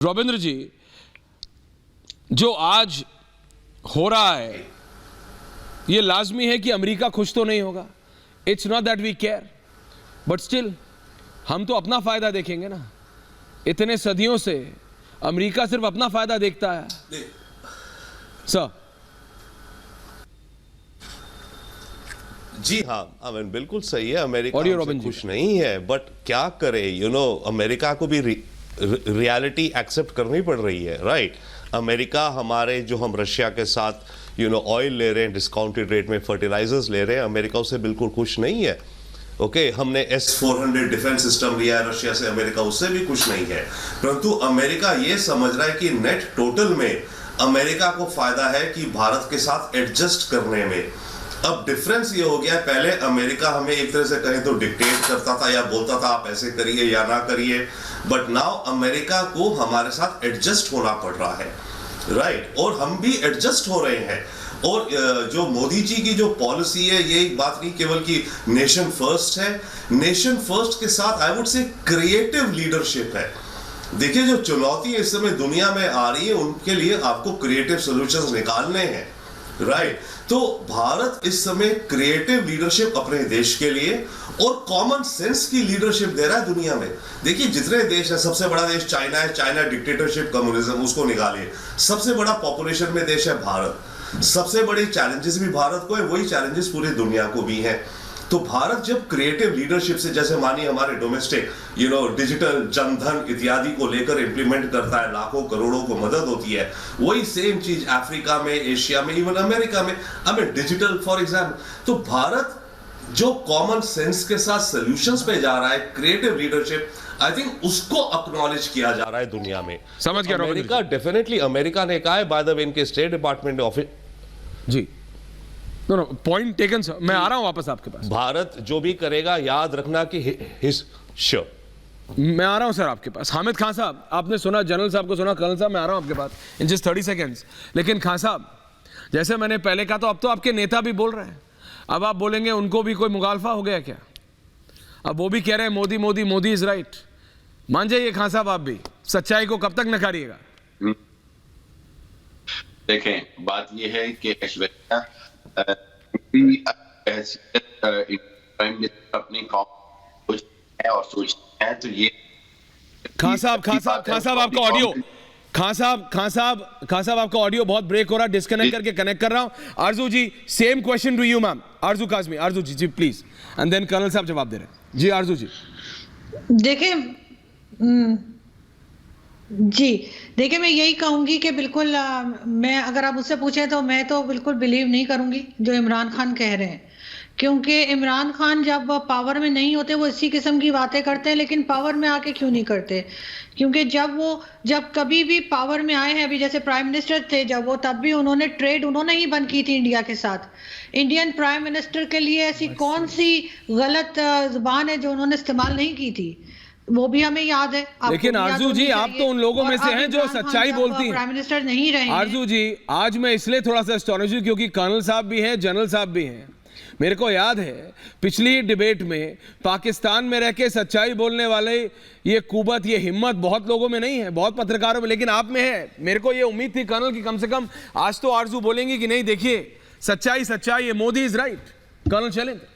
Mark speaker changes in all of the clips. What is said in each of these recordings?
Speaker 1: रविंद्र जी, जो आज हो रहा है ये लाजमी है कि अमेरिका खुश तो नहीं होगा। It's not that we care, but still हम तो अपना फायदा देखेंगे ना। इतने सदियों से अमेरिका सिर्फ अपना फायदा देखता है। सर
Speaker 2: जी हाँ, बिल्कुल सही है। अमेरिका हमसे खुश नहीं है, बट क्या करे, अमेरिका को भी रियलिटी एक्सेप्ट करनी पड़ रही है, राइट? अमेरिका हमारे जो हम रशिया के साथ ऑयल ले रहे हैं, डिस्काउंटेड रेट में फर्टिलाइजर्स ले रहे हैं, अमेरिका उससे बिल्कुल खुश नहीं है। ओके, हमने S-400 डिफेंस सिस्टम लिया है रशिया से, अमेरिका उससे भी खुश नहीं है। परंतु अमेरिका ये समझ रहा है कि नेट टोटल में अमेरिका को फायदा है कि भारत के साथ एडजस्ट करने में। अब डिफरेंस ये हो गया है, पहले अमेरिका हमें एक तरह से कहें तो डिक्टेट करता था या बोलता था आप ऐसे करिए या ना करिए, बट नाउ अमेरिका को हमारे साथ एडजस्ट होना पड़ रहा है, राइट? और हम भी एडजस्ट हो रहे हैं। और जो मोदी जी की जो पॉलिसी है, ये एक बात नहीं केवल कि नेशन फर्स्ट है, नेशन फर्स्ट के साथ I would say creative leadership है। देखिए, जो चुनौती इस समय दुनिया में आ रही है, उनके लिए आपको क्रिएटिव सॉल्यूशंस निकालने हैं, राइट? तो भारत इस समय क्रिएटिव लीडरशिप अपने देश के लिए और कॉमन सेंस की लीडरशिप दे रहा है दुनिया में। देखिए, जितने देश है, सबसे बड़ा देश चाइना है, चाइना डिक्टेटरशिप, कम्युनिज्म, उसको निकालिए। सबसे बड़ा पॉपुलेशन में देश है भारत। सबसे बड़े चैलेंजेस भी भारत को है, वही चैलेंजेस पूरी दुनिया को भी हैं। तो भारत जब क्रिएटिव लीडरशिप से, जैसे मानिए हमारे डोमेस्टिक डिजिटल जनधन इत्यादि को लेकर इंप्लीमेंट करता है, लाखों करोड़ों को मदद होती है, वही सेम चीज अफ्रीका में, एशिया में, इवन अमेरिका में, हमें डिजिटल फॉर एग्जाम्पल। तो भारत जो कॉमन सेंस के साथ सॉल्यूशंस पे जा रहा है, क्रिएटिव लीडरशिप, आई थिंक उसको एक्नॉलेज किया जा रहा है दुनिया में।
Speaker 1: समझ गया
Speaker 2: अमेरिका, डेफिनेटली अमेरिका ने कहा है, बाय द वे इनके स्टेट डिपार्टमेंट ऑफिस, जी
Speaker 1: नो पॉइंट टेकन सर, मैं आ रहा हूं वापस आपके पास।
Speaker 2: भारत जो भी करेगा याद रखना कि
Speaker 1: मैं आ रहा हूं सर आपके पास। हामिद खान साहब, आपने सुना जनरल साहब को, सुना कर्नल साहब, मैं आ रहा हूं आपके पास इन जस्ट 30 सेकेंड्स। लेकिन खान साहब, जैसे मैंने पहले कहा, तो अब तो आपके नेता भी बोल रहे हैं। अब आप बोलेंगे उनको भी कोई मुगालफा हो गया क्या? अब वो भी कह रहे हैं मोदी मोदी मोदी इज राइट। मान जाइए खान साहब, आप भी सच्चाई को कब तक नकारिएगा?
Speaker 3: देखें, बात यह है कि अपनी कौम और सोचते हैं, तो ये
Speaker 1: खान साहब आपका ऑडियो, खान साहब आपका ऑडियो बहुत ब्रेक हो रहा है, डिस्कनेक्ट करके कनेक्ट कर रहा हूं। Aarzoo ji, same question to you ma'am. Aarzoo Kazmi, Aarzoo ji please, and then colonel साहब जवाब दे रहे हैं। जी आरजू जी।
Speaker 4: देखिए, मैं यही कहूंगी कि बिल्कुल मैं, अगर आप मुझसे पूछे तो मैं तो बिल्कुल बिलीव नहीं करूंगी जो इमरान खान कह रहे हैं, क्योंकि इमरान खान जब पावर में नहीं होते वो इसी किस्म की बातें करते हैं, लेकिन पावर में आके क्यों नहीं करते? क्योंकि जब कभी भी पावर में आए हैं, अभी जैसे प्राइम मिनिस्टर थे जब वो, तब भी उन्होंने ट्रेड उन्होंने ही बंद की थी इंडिया के साथ। इंडियन प्राइम मिनिस्टर के लिए ऐसी कौन सी गलत जुबान है जो उन्होंने इस्तेमाल नहीं की थी? वो भी हमें याद है।
Speaker 1: लेकिन आरजू जी, आप तो उन लोगों में से हैं जो सच्चाई बोलती हैं।
Speaker 4: प्राइम मिनिस्टर नहीं रहे
Speaker 1: आरजू जी, आज मैं इसलिए थोड़ा सा एस्टोनिश हूं क्योंकि कर्नल साहब भी हैं, जनरल साहब भी हैं। मेरे को याद है पिछली डिबेट में पाकिस्तान में रह के सच्चाई बोलने वाले ये कुवत, ये हिम्मत बहुत लोगों में नहीं है, बहुत पत्रकारों में, लेकिन आप में है। मेरे को ये उम्मीद थी कर्नल की कम से कम आज तो आरजू बोलेंगे कि नहीं देखिए सच्चाई ये मोदी इज राइट। कर्नल चलेंगे।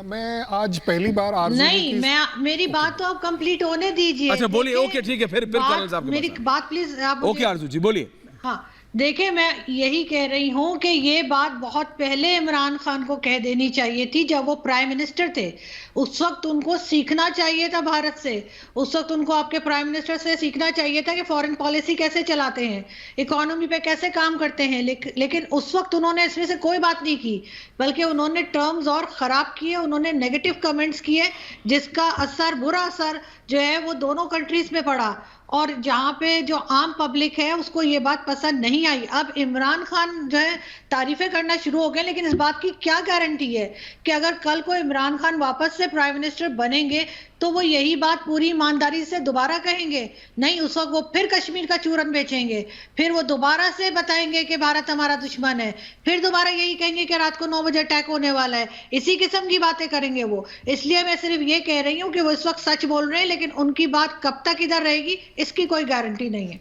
Speaker 5: मैं आज पहली बार
Speaker 4: नहीं, मेरी बात तो आप कंप्लीट होने दीजिए।
Speaker 1: अच्छा बोलिए। ओके ठीक है, फिर कर्नल साहब
Speaker 4: मेरी बात प्लीज आप।
Speaker 1: ओके आरजू जी बोलिए।
Speaker 4: हाँ, देखिए, मैं यही कह रही हूँ कि ये बात बहुत पहले इमरान खान को कह देनी चाहिए थी, जब वो प्राइम मिनिस्टर थे। उस वक्त उनको सीखना चाहिए था भारत से, उस वक्त उनको आपके प्राइम मिनिस्टर से सीखना चाहिए था कि फॉरेन पॉलिसी कैसे चलाते हैं, इकोनॉमी पे कैसे काम करते हैं। लेकिन उस वक्त उन्होंने इसमें से कोई बात नहीं की, बल्कि उन्होंने टर्म्स और खराब किए, उन्होंने नेगेटिव कमेंट्स किए, जिसका असर, बुरा असर जो है वो दोनों कंट्रीज में पड़ा। और जहाँ पे जो आम पब्लिक है उसको ये बात पसंद नहीं आई। अब इमरान खान जो है तारीफें करना शुरू हो गए, लेकिन इस बात की क्या गारंटी है कि अगर कल को इमरान खान वापस से प्राइम मिनिस्टर बनेंगे तो वो यही बात पूरी ईमानदारी से दोबारा कहेंगे? नहीं, उस वक्त वो फिर कश्मीर का चूरन बेचेंगे, फिर वो दोबारा से बताएंगे कि भारत हमारा दुश्मन है, फिर दोबारा यही कहेंगे कि रात को 9 बजे अटैक होने वाला है। इसी किस्म की बातें करेंगे वो। इसलिए मैं सिर्फ ये कह रही हूँ कि वो इस वक्त सच बोल रहे हैं, लेकिन उनकी बात कब तक इधर रहेगी इसकी कोई गारंटी नहीं है।